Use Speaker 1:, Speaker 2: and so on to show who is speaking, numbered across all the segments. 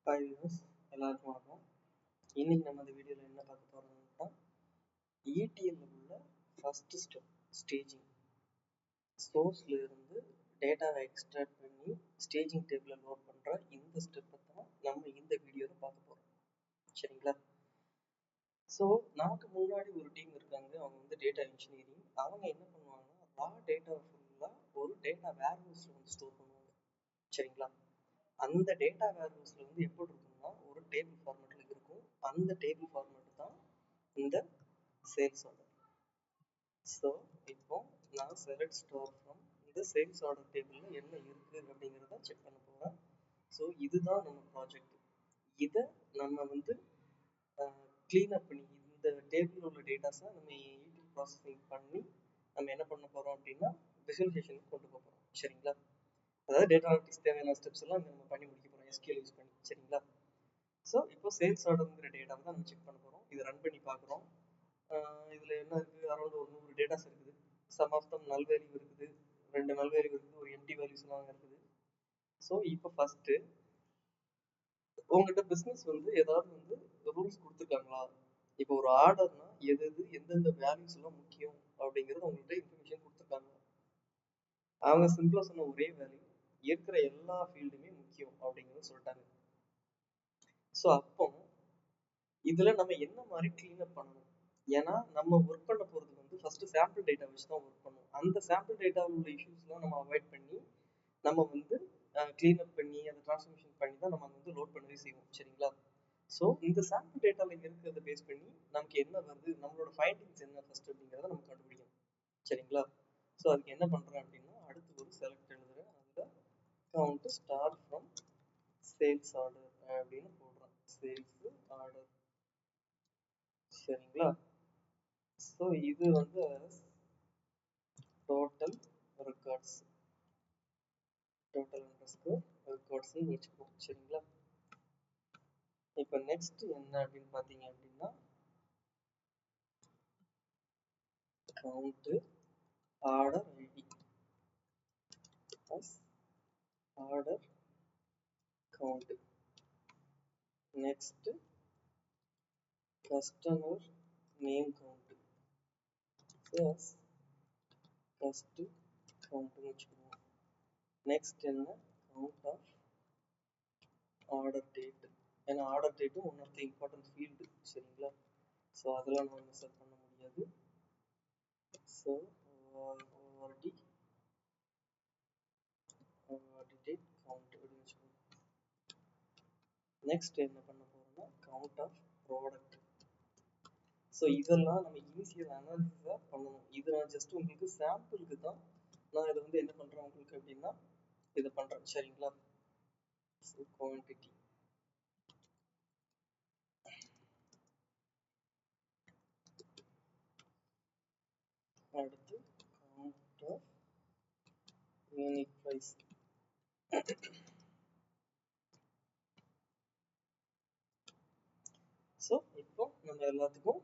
Speaker 1: Hi viewers, எல்லாருக்கும் வணக்கம். இன்னைக்கு நம்ம இந்த வீடியோவில் என்ன பார்க்க போகிறோம்னா ETL உள்ள ஃபர்ஸ்ட் ஸ்டெப் ஸ்டேஜிங். சோர்ஸ்ல இருந்து டேட்டாவை எக்ஸ்ட்ராக்ட் பண்ணி ஸ்டேஜிங் டேபிளில் லோட் பண்ணுற இந்த ஸ்டெப்பை தான் நம்ம இந்த வீடியோவில் பார்க்க போகிறோம். சரிங்களா? ஸோ நமக்கு முன்னாடி ஒரு டீம் இருக்காங்க, அவங்க வந்து டேட்டா இன்ஜினியரிங். அவங்க என்ன பண்ணுவாங்கன்னா ரா டேட்டா ஃபுல்லாக ஒரு டேட்டா வேர்ஹவுஸில் வந்து ஸ்டோர் பண்ணுவாங்க. சரிங்களா? அந்த டேட்டா வேர்ஹவுஸ்ல வந்து எப்படி இருக்கும்னா ஒரு டேபிள் ஃபார்மேட்ல இருக்கும். அந்த டேபிள் ஃபார்மேட் தான் இந்த சேல்ஸ் ஆர்டர். ஸோ இப்போ நான் செலக்ட் ஸ்டார் ஃப்ரம் இந்த சேல்ஸ் ஆர்டர் டேபிள்ல என்ன இருக்கு அப்படிங்கிறத செக் பண்ண போறேன். ஸோ இதுதான் நம்ம ப்ராஜெக்ட். இதை நம்ம வந்து கிளீன் அப் பண்ணி இந்த டேபிள் உள்ள டேட்டாஸை நம்ம ETL ப்ராசஸிங் பண்ணி நம்ம என்ன பண்ண போறோம் அப்படின்னா விசுவலைசேஷனுக்கு கொண்டு போக போறோம். சரிங்களா? அதாவது டேட்டா அனாலிட்டிக்ஸ் தேவையான ஸ்டெப்ஸ் எல்லாம் நம்ம பண்ணி முடிக்க போறோம் SQL யூஸ் பண்ணி. சரிங்களா? ஸோ இப்போ சேல்ஸ் ஆர்டர்ங்கிற டேட்டாவை தான் நம்ம செக் பண்ண போறோம். இதை ரன் பண்ணி பார்க்குறோம். இதுல என்ன இருக்கு, அரௌண்ட் ஒரு 100 டேட்டாஸ் இருக்குது. சம் ஆஃப் தம் நல் வேல்யூ இருக்குது, 2 நல் வேல்யூ இருக்குது, ஒரு எம்டி வேல்யூஸ் எல்லாம் இருக்குது. ஸோ இப்போ ஃபர்ஸ்ட் உங்ககிட்ட பிசினஸ் வந்து ஏதாவது வந்து ரூல்ஸ் கொடுத்துருக்காங்களா? இப்போ ஒரு ஆர்டர்னா எந்தெந்த வேல்யூஸ் எல்லாம் முக்கியம் அப்படிங்கிறது உங்கள்கிட்ட இன்ஃபர்மேஷன் கொடுத்துருக்காங்க. அவங்க சிம்பிளா சொன்ன ஒரே வேல்யூ இருக்கிற எல்லா ஃபீல்டுமே முக்கியம் அப்படிங்கிறது சொல்லிட்டாங்க. ஸோ அப்போ இதுல நம்ம என்ன மாதிரி கிளீன் அப் பண்ணணும்? ஏன்னா நம்ம ஒர்க் பண்ண போறது வந்து ஃபர்ஸ்ட் சாம்பிள் டேட்டா வச்சு தான் ஒர்க் பண்ணணும். அந்த சாம்பிள் டேட்டாவில் உள்ள இஷ்யூஸ்லாம் நம்ம அவாய்ட் பண்ணி நம்ம வந்து கிளீன் அப் பண்ணி அதை டிரான்ஸ்ஃபர்மேஷன் பண்ணி தான் நம்ம வந்து லோட் பண்ணவே செய்வோம். சரிங்களா? ஸோ இந்த சாம்பிள் டேட்டாவில் இருக்கிறத பேஸ் பண்ணி நமக்கு என்ன வருது, நம்மளோட ஃபைண்டிங்ஸ் என்ன ஃபர்ஸ்ட் அப்படிங்கிறத நம்ம கண்டுபிடிக்கணும். சரிங்களா? ஸோ அதுக்கு என்ன பண்றேன் அப்படின்னா அடுத்து ஒரு செலக்ட் எழுதுறேன். அதில் count star from sales order அப்படின்னு போடுறேன். Sales order. சரிங்களா? ஸோ இது வந்து டோட்டல் ரெக்கார்ட்ஸ் வச்சுப்போம். சரிங்களா? இப்போ நெக்ஸ்ட் என்ன அப்படின்னு பார்த்தீங்க அப்படின்னா count order ID order count. Next customer name count first கவுண்ட்னு வச்சுக்குவோம். நெக்ஸ்ட் என்ன கவுண்ட் ஆஃப் ஆர்டர் டேட். ஏன்னா ஆர்டர் டேட்டும் one of the important field. சரிங்களா? ஸோ அதெல்லாம் நம்ம மிஸ் பண்ண முடியாது. ஸோ ORD date count அப்படின்னு வச்சுக்கோங்க. நெக்ஸ்ட் என்ன பண்ண போறோம்னா கவுண்ட் ஆஃப் ப்ராடக்ட். ஸோ இதெல்லாம் நம்ம இனிஷியல் அனாலிசிஸாக பண்ணணும். இது நான் ஜஸ்ட் உங்களுக்கு சாம்பிளுக்கு தான் நான் இதை வந்து என்ன பண்றேன் உங்களுக்கு அப்படின்னா இதை பண்றேன். சரிங்களா? ஸோ குவான்டிட்டி அடுத்து count of unit price. So இப்போ நம்ம எல்லாத்துக்கும்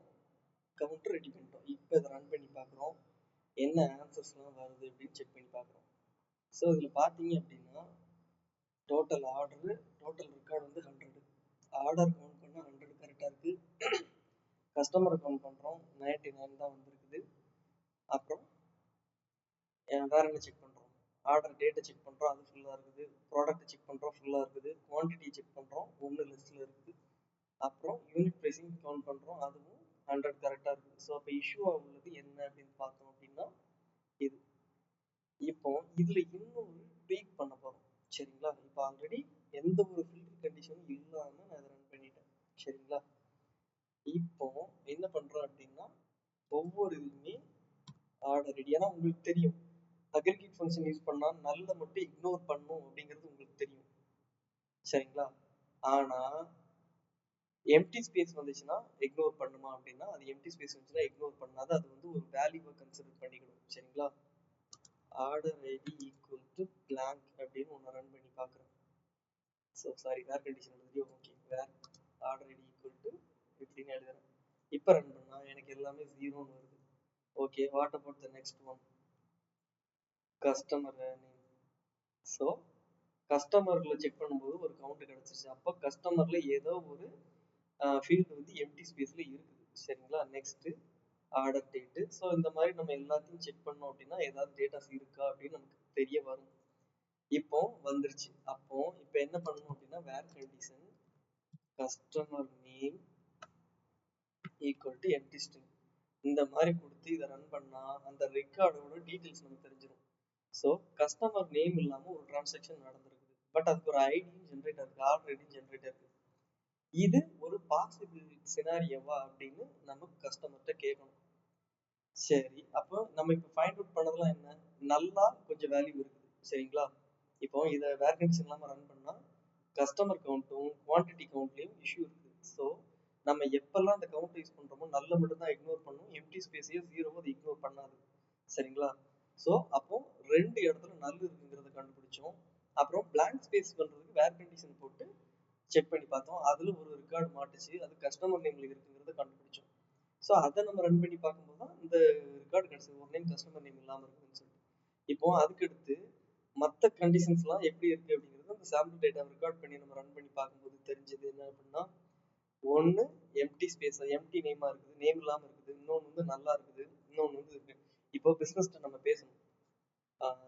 Speaker 1: கவுண்டர் ரெடி பண்ணிட்டோம். இப்போ இதை ரன் பண்ணி பார்க்குறோம் என்ன ஆன்சர்ஸ்லாம் வருது அப்படின்னு செக் பண்ணி பார்க்குறோம். ஸோ இதில் பார்த்தீங்க அப்படின்னா டோட்டல் ஆர்டரு டோட்டல் ரெக்கார்டு வந்து 100. ஆர்டர் கவுண்ட் பண்ணால் 100 கரெக்டாக இருக்குது. கஸ்டமரை கவுண்ட் பண்ணுறோம் 99 தான் வந்திருக்குது. அப்புறம் வேற என்ன செக் பண்ணுறோம், ஆர்டர் டேட்டை செக் பண்ணுறோம், அது ஃபுல்லாக இருக்குது. ப்ராடக்ட்டை செக் பண்ணுறோம், ஃபுல்லாக இருக்குது. குவான்டிட்டி செக் பண்ணுறோம், 1 லிஸ்ட்டில் இருக்குது. அப்புறம் யூனிட் ப்ரைஸிங் கவுண்ட் பண்ணுறோம், அதுவும் 100 கரெக்டாக இருக்குது. ஸோ அப்போ இஷ்யூவாக உள்ளது என்ன அப்படின்னு பார்த்தோம் அப்படின்னா இது. இப்போ இதில் இன்னொரு ட்வீக் பண்ண போகிறோம். சரிங்களா? இப்போ ஆல்ரெடி எந்த ஒரு ஃபில்டர் கண்டிஷனும் இல்லாமல் நான் இதை ரன் பண்ணிட்டேன். சரிங்களா? இப்போ என்ன பண்ணுறோம் அப்படின்னா ஒவ்வொரு இதுவுமே ஆர்டர் ரெடி. ஏன்னா உங்களுக்கு தெரியும் அக்ரிகேட் ஃபங்க்ஷன் யூஸ் பண்ணால் நல்ல மட்டும் இக்னோர் பண்ணும் அப்படிங்கிறது உங்களுக்கு தெரியும். சரிங்களா? ஆனால் எம்டி ஸ்பேஸ் வந்துச்சுன்னா இக்னோர் பண்ணுமா அப்படின்னா அது எம்டி ஸ்பேஸ் வந்துச்சுன்னா இக்னோர் பண்ணாது. அது வந்து ஒரு வேல்யூவை கன்சிடர் பண்ணிக்கணும். சரிங்களா? Order ID equal to blank அப்படின்னு ஒன்று ரன் பண்ணி பார்க்குறேன். ஸோ சாரி வேர் கண்டிஷன் எழுதியோ. Okay, where order ID equal to இப்படின்னு எழுதுறேன். இப்போ ரன் பண்ணால் எனக்கு எல்லாமே 0ன்னு வருது. Okay, what about the next one, customer name. So கஸ்டமர்ல செக் பண்ணும்போது ஒரு கவுண்ட் கிடைச்சிருச்சு. அப்போ கஸ்டமர்ல ஏதோ ஒரு ஃபீல்டு வந்து எம்டி ஸ்பேஸ்ல இருக்குது. சரிங்களா? Next order date. ஸோ இந்த மாதிரி நம்ம எல்லாத்தையும் செக் பண்ணோம் அப்படின்னா ஏதாவது டேட்டாஸ் இருக்கா அப்படின்னு நமக்கு தெரிய வரும். இப்போ வந்துருச்சு. அப்போ இப்போ என்ன பண்ணணும் அப்படின்னா where condition customer name equal to empty string இந்த மாதிரி கொடுத்து இதை ரன் பண்ணா அந்த ரெக்கார்டோட டீட்டெயில்ஸ் நமக்கு தெரிஞ்சிடும். ஸோ கஸ்டமர் நேம் இல்லாம ஒரு டிரான்சாக்ஷன் நடந்திருக்குது, பட் அதுக்கு ஒரு ஐடியும் ஜென்ரேட் ஆகுது, ஆர்டர் ஐடியும் ஜென்ரேட் ஆகுது. இது ஒரு பாசிபிள் சினாரியோவா அப்படின்னு நம்ம கஸ்டமர்கிட்ட கேட்கணும். சரி, அப்போ நம்ம இப்போ ஃபைண்ட் அவுட் பண்ணதெல்லாம் என்ன? நல்லா கொஞ்சம் வேல்யூ இருக்குது. சரிங்களா? இப்போ இதை வேர் கண்டிஷன் இல்லாம ரன் பண்ணா கஸ்டமர் கவுண்ட்டும் குவான்டிட்டி கவுண்ட்லயும் இஷ்யூ இருக்குது. ஸோ நம்ம எப்பெல்லாம் அந்த கவுண்ட் யூஸ் பண்றோமோ நல்ல மட்டும் தான் இக்னோர் பண்ணும், எம்டி ஸ்பேஸையும் ஜீரோவை அது இக்னோர் பண்ணாது. சரிங்களா? ஸோ அப்போ ரெண்டு இடத்துல நல் இருக்குங்கிறத கண்டுபிடிச்சோம். அப்புறம் பிளாங்க் ஸ்பேஸ் பண்றதுக்கு வேர் கண்டிஷன் போட்டு செக் பண்ணி பார்த்தோம். அதுல ஒரு ரெக்கார்டு மாட்டுச்சு, அது கஸ்டமர் நேம்ல இருக்குங்கிறத கண்டுபிடிச்சோம். ஸோ அதை நம்ம ரன் பண்ணி பார்க்கும்போது தான் இந்த ரெக்கார்டு கிடைச்சது, ஒரு நேம் கஸ்டமர் நேம் இல்லாம இருக்குன்னு சொல்லிட்டு. இப்போ அதுக்கு அடுத்து மற்ற கண்டிஷன்ஸ்லாம் எப்படி இருக்கு அப்படிங்கிறது அந்த சாம்பிள் டேட்டா ரெக்கார்ட் பண்ணி நம்ம ரன் பண்ணி பார்க்கும்போது தெரிஞ்சது என்ன அப்படின்னா, ஒன்று எம்டி ஸ்பேஸ் எம்டி நேமா இருக்குது, நேம் இல்லாம இருக்குது, இன்னொன்று வந்து நல்லா இருக்குது, இன்னொன்று வந்து இருக்கு. இப்போ பிசினஸ்ட்ட நம்ம பேசணும்,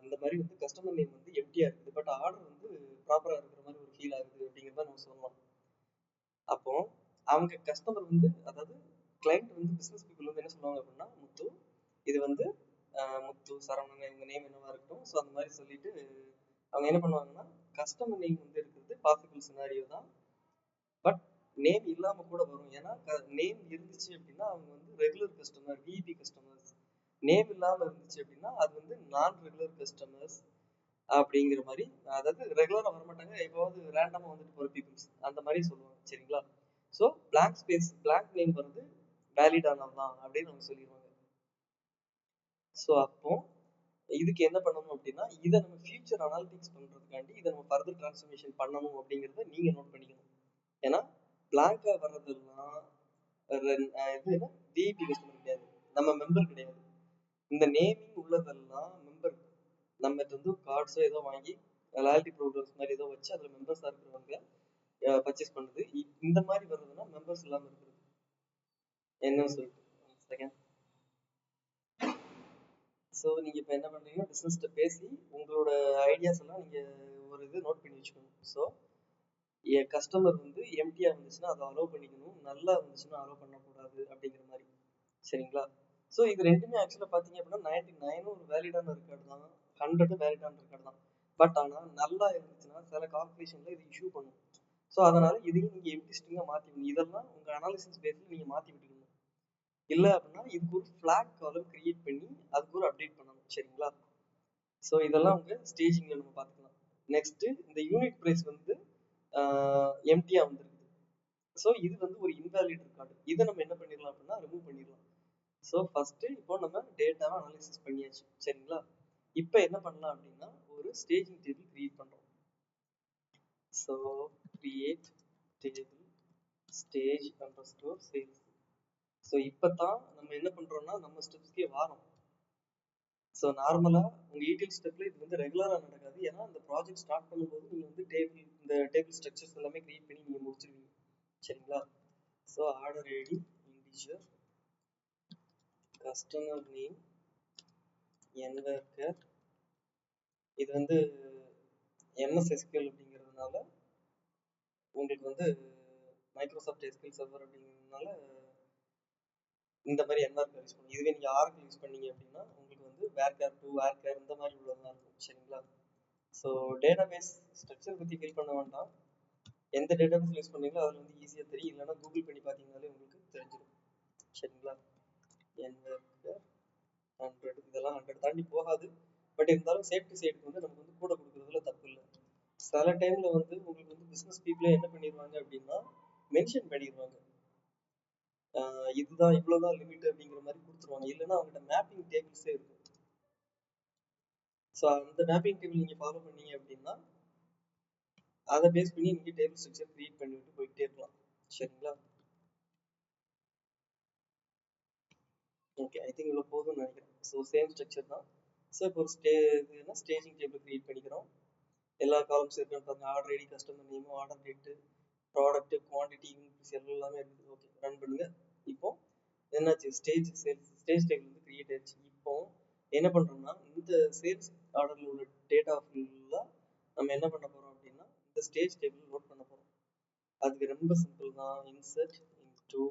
Speaker 1: இந்த மாதிரி வந்து கஸ்டமர் நேம் வந்து எம்டியா இருக்குது, பட் ஆர்டர் வந்து ப்ராப்பரா இருக்கிற மாதிரி ஒரு ஃபீல் ஆகுது அப்படிங்கிறத நம்ம சொல்லலாம். அப்போ அவங்க கஸ்டமர் வந்து, அதாவது கிளைண்ட் வந்து பிசினஸ் பீப்புள் வந்து என்ன சொல்லுவாங்க அப்படின்னா, முத்து இது வந்து முத்து சரவணன் இவங்க நேம் என்னவா இருக்கட்டும். ஸோ அந்த மாதிரி சொல்லிட்டு அவங்க என்ன பண்ணுவாங்கன்னா கஸ்டமர் நேம் வந்து இருக்கிறது பாசிபிள் சினாரியோ தான், பட் நேம் இல்லாம கூட வரும். ஏன்னா நேம் இருந்துச்சு அப்படின்னா அவங்க வந்து regular customer, VIP customers. Name இல்லாம இருந்துச்சு அப்படின்னா அது வந்து நான் ரெகுலர் கஸ்டமர்ஸ் அப்படிங்கிற மாதிரி, அதாவது ரெகுலரா வரமாட்டாங்க, எப்போவாது ரேண்டமா வந்துட்டு போற பீப்புள்ஸ் அந்த மாதிரி சொல்லுவாங்க. சரிங்களா? So blank space blank name வந்து வேலிட் ஆனதுதான் அப்படின்னு அவங்க சொல்லிடுவாங்க. ஸோ அப்போ இதுக்கு என்ன பண்ணணும் அப்படின்னா, இதை நம்ம ஃபியூச்சர் அனாலிட்டிக்ஸ் பண்றதுக்காண்டி இதை நம்ம ஃபர்தர் டிரான்ஸ்ஃபர்மேஷன் பண்ணணும் அப்படிங்கிறத நீங்க நோட் பண்ணிக்கணும். ஏன்னா பிளாங்கா வர்றதெல்லாம் இது விஐபி கஸ்டமர் கிடையாது, நம்ம மெம்பர் கிடையாது. இந்த நேமிங் உள்ளதெல்லாம் மெம்பர். நம்ம வந்து கார்ட்ஸோ ஏதோ வாங்கி லாயல்டி ப்ரோக்ராம்ஸ் மாதிரி ஏதோ வச்சு அதுல மெம்பர்ஸா இருக்கிறவங்க பர்ச்சேஸ் பண்ணுது. இந்த மாதிரி வர்றதுன்னா மெம்பர்ஸ் இல்லாம இருக்கிறது. என்னன்னு சொல்லிட்டு செகண்ட். ஸோ நீங்க இப்போ என்ன பண்றீங்கன்னா பிசினஸ்ட்ட பேசி உங்களோட ஐடியாஸ் எல்லாம் நீங்க ஒரு இது நோட் பண்ணி வச்சுக்கணும். ஸோ என் கஸ்டமர் வந்து எம்டியா இருந்துச்சுன்னா அதை அலோவ் பண்ணிக்கணும், நல்லா இருந்துச்சுன்னா அலோவ் பண்ணக்கூடாது அப்படிங்கிற மாதிரி. சரிங்களா? ஸோ இது ரெண்டுமே ஆக்சுவலாக பார்த்தீங்க அப்படின்னா 99 ஒரு வேலிடான ரெக்கார்டு தான், 100 வேலிடான ரெக்கார்டு தான். பட் ஆனால் நல்லா இருந்துச்சுன்னா சில கால்குலேஷன்ல இது இஷ்யூ பண்ணும். ஸோ அதனால இதையும் நீங்க எம்டி ஸ்ட்ரிங்கா மாத்திக்கணும். இதெல்லாம் உங்க அனாலிசிஸ் பேஸ்ல நீங்க மாத்தி விட்டுக்கணும். இல்லை அப்படின்னா இதுக்கு ஒரு ஃபிளாக் காலம் கிரியேட் பண்ணி அதுக்கு ஒரு அப்டேட் பண்ணணும். சரிங்களா? ஸோ இதெல்லாம் உங்க ஸ்டேஜிங்ல நம்ம பார்த்துக்கலாம். நெக்ஸ்ட் இந்த யூனிட் பிரைஸ் வந்து எம்டியா வந்துருக்குது. ஸோ இது வந்து ஒரு இன்வேலிட் ரெக்கார்டு. இதை நம்ம என்ன பண்ணிடலாம் அப்படின்னா ரிமூவ் பண்ணிடலாம். ஸோ ஃபர்ஸ்ட் இப்போ நம்ம டேட்டாவை அனாலிசிஸ் பண்ணியாச்சு. சரிங்களா? இப்போ என்ன பண்ணலாம் அப்படின்னா ஒரு ஸ்டேஜிங் டேபிள் கிரியேட் பண்றோம். So create table stage underscore sales. So இப்போ தான் நம்ம என்ன பண்றோம்னா நம்ம ஸ்டெப்ஸ்க்கே வரோம். ஸோ நார்மலா உங்க ETL ஸ்டெப்ல இது வந்து ரெகுலரா நடக்காது. ஏன்னா அந்த ப்ராஜெக்ட் ஸ்டார்ட் பண்ணும்போது நீங்க வந்து இந்த டேபிள் ஸ்ட்ரக்சர்ஸ் எல்லாமே கிரியேட் பண்ணி நீங்க முடிச்சிருவீங்க. சரிங்களா? So order ID integer, customer name nvarchar, இது வந்து MS SQL அப்படிங்கிறதுனால உங்களுக்கு வந்து மைக்ரோசாஃப்ட் SQL சர்வர் அப்படிங்கிறதுனால இந்த மாதிரி என்வர்க்கர் யூஸ் பண்ணுங்க. இதுவே நீங்க ஆரக்கிள் யூஸ் பண்ணீங்க அப்படின்னா உங்களுக்கு வந்து வேர்கேர் 2 வேர்கேர் இந்த மாதிரி உள்ளதெல்லாம் இருக்கும். சரிங்களா? ஸோ டேட்டாபேஸ் ஸ்ட்ரக்சர் பற்றி ஃபீல் பண்ண வேண்டாம். எந்த டேட்டாபேஸ் யூஸ் பண்ணீங்களோ அதில் வந்து ஈஸியாக தெரியும், இல்லைன்னா கூகுள் பண்ணி பார்த்தீங்கன்னாலே உங்களுக்கு தெரிஞ்சிடும். சரிங்களா? என்வர்க்கர் 100, இதெல்லாம் 100 தாண்டி போகாது. பட் இருந்தாலும் சேஃப்டி சைடுக்கு வந்து நமக்கு வந்து கூட கொடுக்குறதுல தப்பு இல்லை. சில டைம்ல வந்து உங்களுக்கு வந்து பிசினஸ் பீப்புளே என்ன பண்ணிடுவாங்க அப்படின்னா மென்ஷன் பண்ணிடுவாங்க, இதுதான் இவ்வளவுதான் லிமிட் அப்படிங்கிற மாதிரி கொடுத்துருவாங்க. இல்லைன்னா அவங்ககிட்ட மேப்பிங் டேபிள்ஸே இருக்கும். ஸோ அந்த மேப்பிங் டேபிள் நீங்க ஃபாலோ பண்ணீங்க அப்படின்னா அதை பேஸ் பண்ணி நீங்க டேபிள் ஸ்ட்ரக்சர் கிரியேட் பண்ணிட்டு போயிட்டே இருக்கலாம். சரிங்களா? ஓகே, ஐ திங்க் இவ்வளோ போதும்னு நினைக்கிறேன். ஸோ சேம் ஸ்ட்ரக்சர் தான். ஸோ இப்போ ஒரு ஸ்டேஜிங் டேபிள் கிரியேட் பண்ணிக்கிறோம். எல்லா காலம்ஸ் இருக்குன்னு பாருங்க. Order ID, customer name, order date, product, quantity, unit எல்லாமே இருக்குது. ஓகே, ரன் பண்ணுங்க. இப்போ என்னாச்சு, ஸ்டேஜ் டேபிள் வந்து கிரியேட் ஆயிடுச்சு. இப்போ என்ன பண்றோம்னா, இந்த சேல்ஸ் ஆர்டர்ல உள்ள டேட்டா ஃபுல்லா நம்ம என்ன பண்ண போறோம் அப்படின்னா இந்த ஸ்டேஜ் டேபிள் லோட் பண்ண போறோம். அதுக்கு ரொம்ப சிம்பிள் தான். இன்சர்ட் இன்டு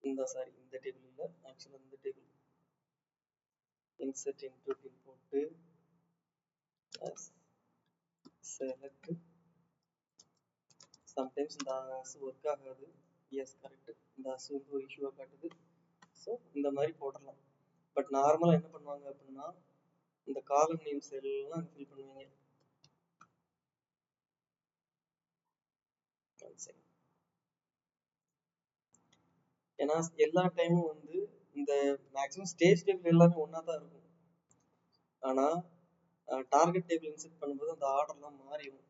Speaker 1: இந்த டேபிள் இல்ல, ஆக்சுவலா இந்த டேபிள் இன்சர்ட் இன்டு பின் போட்டு செலக்ட். சம்டைம்ஸ் இந்த ஒர்க் ஆகாது. Yes, correct. இந்த வந்து ஒரு இஷ்யூவா காட்டுது. ஸோ இந்த மாதிரி போடலாம். பட் நார்மலா என்ன பண்ணுவாங்க அப்படின்னா இந்த காலம் நேம்ஸ் எல்லாம் ஃபில் பண்ணுவீங்க. ஏன்னா எல்லா டைமும் வந்து இந்த மேக்ஸிமம் ஸ்டேஜ் டேபிள் எல்லாமே ஒன்னா தான் இருக்கும். ஆனா டார்கெட் டேபிள் இன்செர்ட் பண்ணும்போது அந்த ஆர்டர்லாம் மாறிடும்.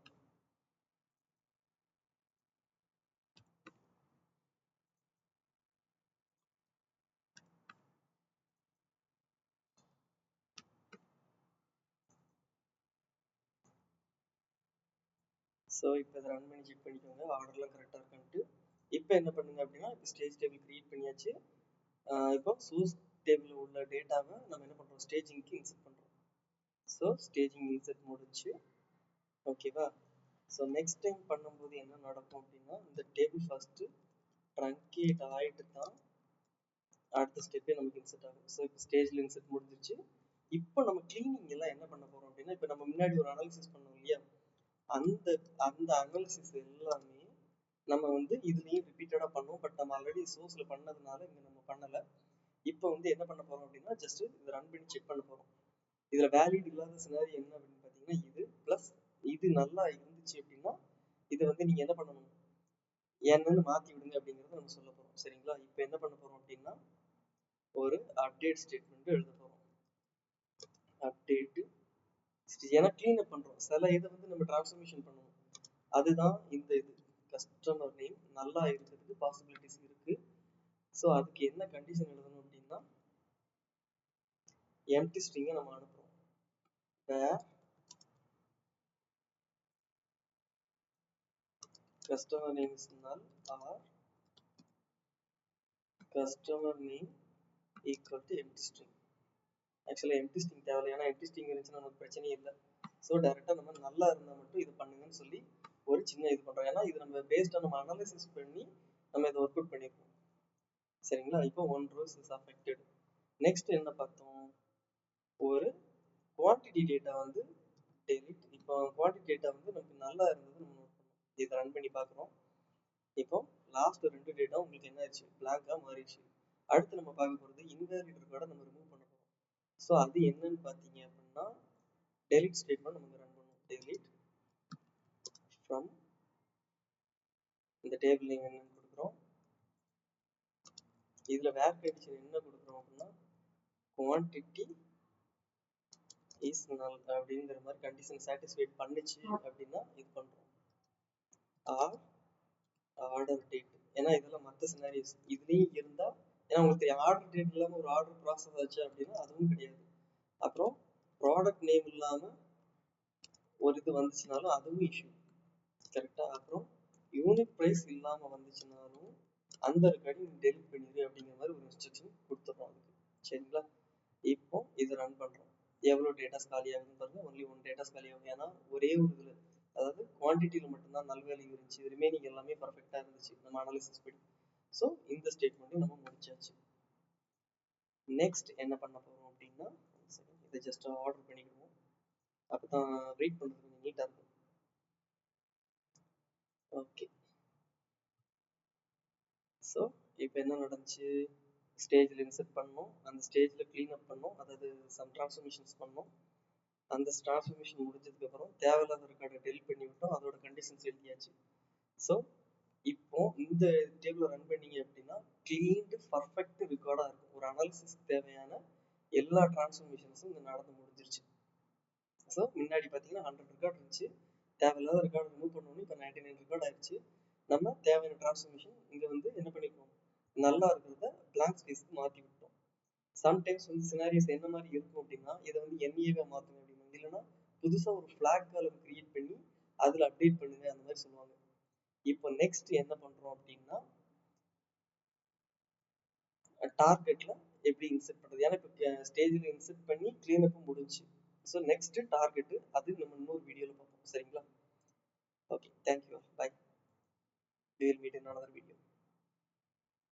Speaker 1: ஸோ இப்போ இதை ரன் பண்ணி செக் பண்ணிக்கோங்க ஆர்டர்லாம் கரெக்டாக இருக்கான்ட்டு. இப்போ என்ன பண்ணுங்க அப்படின்னா இப்போ ஸ்டேஜ் டேபிள் கிரியேட் பண்ணியாச்சு. இப்போ சோர்ஸ் டேபிளில் உள்ள டேட்டாவை நம்ம என்ன பண்ணுறோம், ஸ்டேஜிங்க்கு இன்செர்ட் பண்ணுறோம். ஸோ ஸ்டேஜிங் இன்செர்ட் முடிச்சு. ஓகேவா? ஸோ நெக்ஸ்ட் டைம் பண்ணும்போது என்ன நடக்கும் அப்படின்னா இந்த டேபிள் ஃபர்ஸ்ட்டு ட்ரங்கேட் ஆகிட்டு தான் அடுத்த ஸ்டெப்பே நமக்கு இன்செர்ட் ஆகும். ஸோ இப்போ ஸ்டேஜில் இன்செர்ட் முடிஞ்சிருச்சு. இப்போ நம்ம கிளீனிங் எல்லாம் என்ன பண்ண போகிறோம் அப்படின்னா இப்போ நம்ம முன்னாடி ஒரு அனாலிசிஸ் பண்ணோம் இல்லையா, அந்த அந்த அனாலிசிஸ் எல்லாமே நம்ம வந்து இதுலயும் ரிப்பீட்டடா பண்ணுவோம். பட் நம்ம ஆல்ரெடி சோர்ஸ்ல பண்ணதுனால இங்க நம்ம பண்ணல. இப்போ வந்து என்ன பண்ண போறோம் அப்படின்னா ஜஸ்ட் இதை ரன் பண்ணி செக் பண்ண போறோம். இதுல வேலிட் இல்லாத சினாரி என்ன அப்படின்னு பாத்தீங்கன்னா இது பிளஸ் இது நல்லா இருந்துச்சு அப்படின்னா இதை வந்து நீங்க என்ன பண்ணணும், என்னன்னு மாத்தி விடுங்க அப்படிங்கறத நம்ம சொல்ல போறோம். சரிங்களா? இப்போ என்ன பண்ண போறோம் அப்படின்னா ஒரு அப்டேட் ஸ்டேட்மெண்ட் எழுத போறோம். அப்டேட் ஏன்னா கிளீன் அப் பண்றோம். சில இதை வந்து நம்ம டிரான்ஸ்ஃபர்மேஷன் பண்ணுவோம். அதுதான் இந்த இது கஸ்டமர் நேம் நல்லா இருக்கிறதுக்கு பாசிபிலிட்டிஸ் இருக்கு. ஸோ அதுக்கு என்ன கண்டிஷன் எழுதணும் அப்படின்னா எம்டி ஸ்ட்ரிங்கை நம்ம அனுப்புறோம். Where customer name is null or customer name equal to empty string. ஆக்சுவலாக எம்டி ஸ்ட்ரிங் தேவையில்லை, ஏன்னா எம்டி ஸ்ட்ரிங் இருந்துச்சுன்னா நமக்கு பிரச்சனையே இல்லை. ஸோ டேரெக்டாக நம்ம நல்லா இருந்தால் மட்டும் இது பண்ணுங்கன்னு சொல்லி ஒரு சின்ன இது பண்ணுறோம். ஏன்னா இது நம்ம பேஸ்டாக நம்ம அனாலிசிஸ் பண்ணி நம்ம இதை ஒர்க் அவுட் பண்ணியிருக்கோம். சரிங்களா? இப்போ 1 rows is affected. நெக்ஸ்ட் என்ன பார்த்தோம், ஒரு குவான்டிட்டி டேட்டா வந்து டெலிட். இப்போ குவான்டிட்டி டேட்டா வந்து நமக்கு நல்லா இருந்தது நம்ம நோட் பண்ணோம். இதை ரன் பண்ணி பார்க்குறோம். இப்போ லாஸ்ட் 2 டேட்டா உங்களுக்கு என்ன ஆயிடுச்சு, பிளாங்காக மாறிடுச்சு. அடுத்து நம்ம பார்க்க போகிறது இன்வேலிட் ரெக்கார்டை நம்ம ரிமூவ் பண்ண போகிறோம். ஸோ அது என்னன்னு பார்த்தீங்க அப்படின்னா டெலிட் ஸ்டேட்மெண்ட் நமக்கு ரன் பண்ணுவோம். டெலிட் ஃப்ரம் இந்த டேபிள் நேம் என்னன்னு கொடுக்குறோம். இதில் வேர் கண்டிஷன் என்ன கொடுக்குறோம் அப்படின்னா குவான்டிட்டி இஸ் null அப்படிங்கிற மாதிரி கண்டிஷன் சாட்டிஸ்ஃபை பண்ணுச்சு அப்படின்னா இது பண்றோம். ஆர் ஆர்டர் டேட், ஏன்னா இதெல்லாம் மற்ற சினாரியோஸ் இதுலயும் இருந்தா, ஏன்னா உங்களுக்கு ஆர்டர் டேட் இல்லாம ஒரு ஆர்டர் ப்ராசஸ் ஆச்சு அப்படின்னா அதுவும் கிடையாது. அப்புறம் ப்ராடக்ட் நேம் இல்லாம ஒரு இது வந்துச்சுனாலும் அதுவும் இஷ்யூ. கரெக்டா? அப்புறம் யூனிட் பிரைஸ் இல்லாம வந்துச்சுனாலும் அந்த ரெக்கார்டையும் டெலிட் பண்ணிடு அப்படிங்கிற மாதிரி ஒரு இன்ஸ்ட்ரக்ஷன் கொடுத்துறோம் அதுக்கு. சரிங்களா? இப்போ இது ரன் பண்றோம். எவ்வளோ டேட்டாஸ் காலி ஆகுதுன்னு பாருங்க. ஒன்லி 1 டேட்டாஸ் காலி ஆகும். ஏன்னா ஒரே ஒரு இதுல, அதாவது குவான்டிட்டியில மட்டும்தான் நல் வேல்யூ இருந்துச்சு, ரிமைனிங் எல்லாமே பர்ஃபெக்டா இருந்துச்சு நம்ம அனாலிசிஸ் படி. ஸோ இந்த ஸ்டேட்மெண்ட்டும் நம்ம முடிச்சாச்சு. நெக்ஸ்ட் என்ன பண்ண போறோம் அப்படின்னா இதை ஜஸ்ட் ஆர்டர் பண்ணிடுவோம். அப்பதான் ரீட் பண்றது கொஞ்சம் நீட்டா இருக்கும். ஓகே, ஸோ இப்போ என்ன நடந்துச்சு, ஸ்டேஜில் இன்செர்ட் பண்ணோம், அந்த ஸ்டேஜில் க்ளீன் அப் பண்ணோம், அதாவது சம் டிரான்ஸ்ஃபர்மேஷன்ஸ் பண்ணோம். அந்த டிரான்ஸ்ஃபர்மேஷன் முடிஞ்சதுக்கு அப்புறம் தேவையில்லாத ரெக்கார்டை டெலிட் பண்ணி விட்டோம், அதோட கண்டிஷன்ஸ் எழுதியாச்சு. ஸோ இப்போ இந்த டேபிளை ரன் பண்ணீங்க அப்படின்னா கிளீன்டு பர்ஃபெக்ட் ரெக்கார்டாக இருக்கும். ஒரு அனாலிசிஸ்க்கு தேவையான எல்லா டிரான்ஸ்ஃபர்மேஷன்ஸும் இங்கே நடந்து முடிஞ்சிருச்சு. ஸோ முன்னாடி பார்த்தீங்கன்னா 100 ரெக்கார்ட் இருந்துச்சு, தேவையில்லாத ரெக்கார்டு ரிமூவ் பண்ணணும். இப்போ 99 ரெக்கார்ட் ஆயிடுச்சு. நம்ம தேவையான டிரான்ஸ்ஃபர்மேஷன் இங்கே வந்து என்ன பண்ணிருக்கோம், நல்லா இருக்கிறத பிளாங்க் ஸ்பேஸ்க்கு மாற்றி விட்டோம். சம்டைம்ஸ் வந்து சினாரியோஸ் என்ன மாதிரி இருக்கும் அப்படின்னா இதை வந்து என்ஏவை மாற்றுங்க அப்படின்னா, இல்லைன்னா புதுசா ஒரு ஃபிளாக் காலம் கிரியேட் பண்ணி அதுல அப்டேட் பண்ணுங்க அந்த மாதிரி சொல்லுவாங்க. இப்போ நெக்ஸ்ட் என்ன பண்றோம் அப்படின்னா டார்கெட்ல எப்படி இன்செர்ட் பண்றது, ஏன்னா இப்போ ஸ்டேஜ்ல இன்செர்ட் பண்ணி கிளீனப்பும் முடிஞ்சு. ஸோ நெக்ஸ்ட் டார்கெட் அது நம்ம இன்னொரு வீடியோல பார்ப்போம். சரிங்களா? Okay, thank you, bye. We will meet in another video.